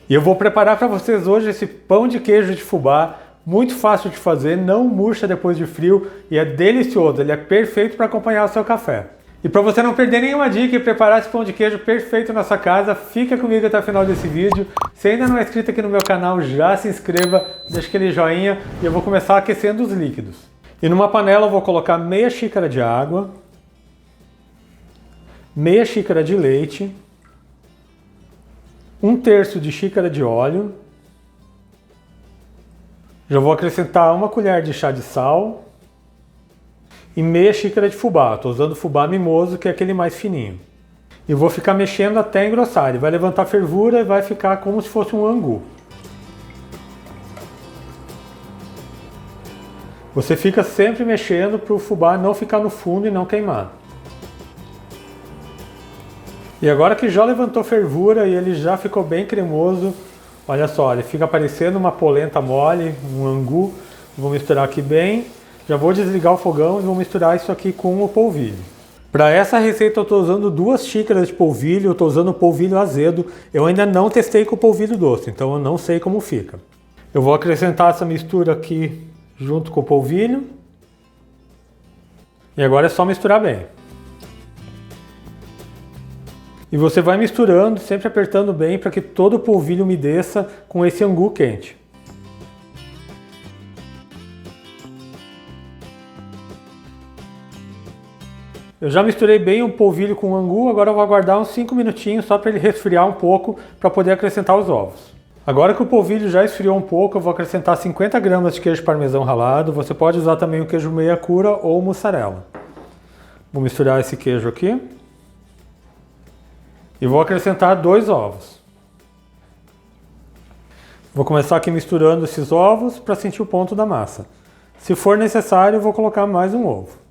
E eu vou preparar para vocês hoje esse pão de queijo de fubá, muito fácil de fazer, não murcha depois de frio e é delicioso, ele é perfeito para acompanhar o seu café. E para você não perder nenhuma dica e preparar esse pão de queijo perfeito na sua casa, fica comigo até o final desse vídeo. Se ainda não é inscrito aqui no meu canal, já se inscreva, deixa aquele joinha e eu vou começar aquecendo os líquidos. E numa panela eu vou colocar meia xícara de água, meia xícara de leite, 1/3 de xícara de óleo. Já vou acrescentar uma colher de chá de sal e meia xícara de fubá. Estou usando fubá mimoso, que é aquele mais fininho. E vou ficar mexendo até engrossar. Ele vai levantar fervura e vai ficar como se fosse um angu. Você fica sempre mexendo para o fubá não ficar no fundo e não queimar. E agora que já levantou fervura e ele já ficou bem cremoso, olha só, ele fica parecendo uma polenta mole, um angu. Vou misturar aqui bem. Já vou desligar o fogão e vou misturar isso aqui com o polvilho. Para essa receita eu estou usando 2 xícaras de polvilho, eu estou usando polvilho azedo. Eu ainda não testei com o polvilho doce, então eu não sei como fica. Eu vou acrescentar essa mistura aqui junto com o polvilho. E agora é só misturar bem. E você vai misturando, sempre apertando bem para que todo o polvilho umedeça com esse angu quente. Eu já misturei bem o polvilho com o angu, agora eu vou aguardar uns 5 minutinhos só para ele resfriar um pouco para poder acrescentar os ovos. Agora que o polvilho já esfriou um pouco, eu vou acrescentar 50 gramas de queijo parmesão ralado. Você pode usar também o queijo meia cura ou mussarela. Vou misturar esse queijo aqui. E vou acrescentar 2 ovos. Vou começar aqui misturando esses ovos para sentir o ponto da massa. Se for necessário, eu vou colocar mais um ovo.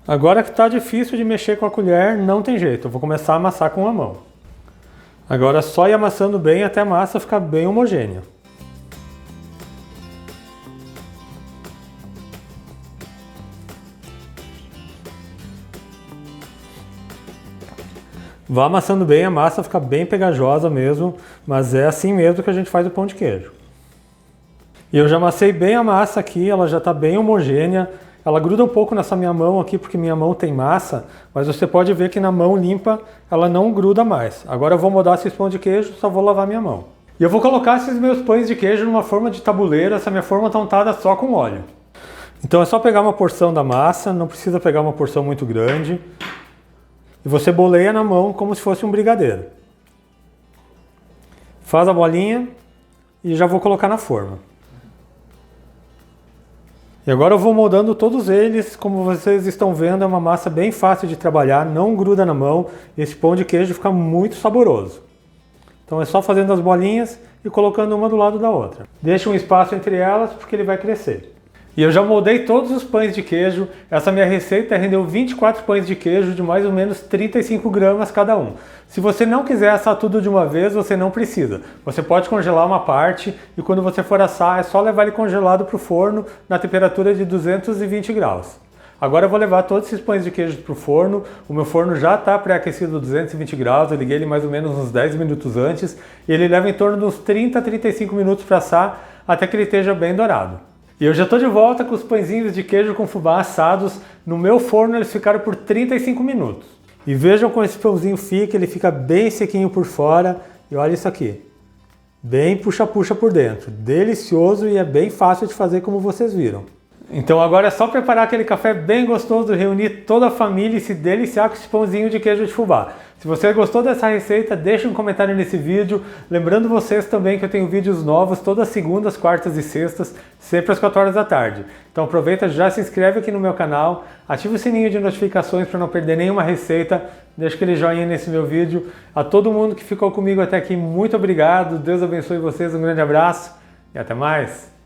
Agora que está difícil de mexer com a colher, não tem jeito, eu vou começar a amassar com a mão. Agora é só ir amassando bem até a massa ficar bem homogênea. Vá amassando bem, a massa fica bem pegajosa mesmo, mas é assim mesmo que a gente faz o pão de queijo. E eu já amassei bem a massa aqui, ela já está bem homogênea. Ela gruda um pouco nessa minha mão aqui, porque minha mão tem massa, mas você pode ver que na mão limpa ela não gruda mais. Agora eu vou mudar esse pão de queijo, só vou lavar minha mão. E eu vou colocar esses meus pães de queijo numa forma de tabuleiro, essa minha forma está untada só com óleo. Então é só pegar uma porção da massa, não precisa pegar uma porção muito grande. E você boleia na mão como se fosse um brigadeiro. Faz a bolinha e já vou colocar na forma. E agora eu vou moldando todos eles, como vocês estão vendo, é uma massa bem fácil de trabalhar, não gruda na mão, e esse pão de queijo fica muito saboroso. Então é só fazendo as bolinhas e colocando uma do lado da outra. Deixa um espaço entre elas porque ele vai crescer. E eu já moldei todos os pães de queijo. Essa minha receita rendeu 24 pães de queijo de mais ou menos 35 gramas cada um. Se você não quiser assar tudo de uma vez, você não precisa. Você pode congelar uma parte e quando você for assar é só levar ele congelado para o forno na temperatura de 220 graus. Agora eu vou levar todos esses pães de queijo para o forno. O meu forno já está pré-aquecido a 220 graus, eu liguei ele mais ou menos uns 10 minutos antes. E ele leva em torno de uns 30 a 35 minutos para assar até que ele esteja bem dourado. E eu já estou de volta com os pãezinhos de queijo com fubá assados. No meu forno eles ficaram por 35 minutos. E vejam como esse pãozinho fica, ele fica bem sequinho por fora. E olha isso aqui, bem puxa-puxa por dentro. Delicioso e é bem fácil de fazer como vocês viram. Então agora é só preparar aquele café bem gostoso, reunir toda a família e se deliciar com esse pãozinho de queijo de fubá. Se você gostou dessa receita, deixe um comentário nesse vídeo. Lembrando vocês também que eu tenho vídeos novos todas segundas, quartas e sextas, sempre às 4 horas da tarde. Então aproveita, já se inscreve aqui no meu canal, ativa o sininho de notificações para não perder nenhuma receita, deixa aquele joinha nesse meu vídeo. A todo mundo que ficou comigo até aqui, muito obrigado, Deus abençoe vocês, um grande abraço e até mais!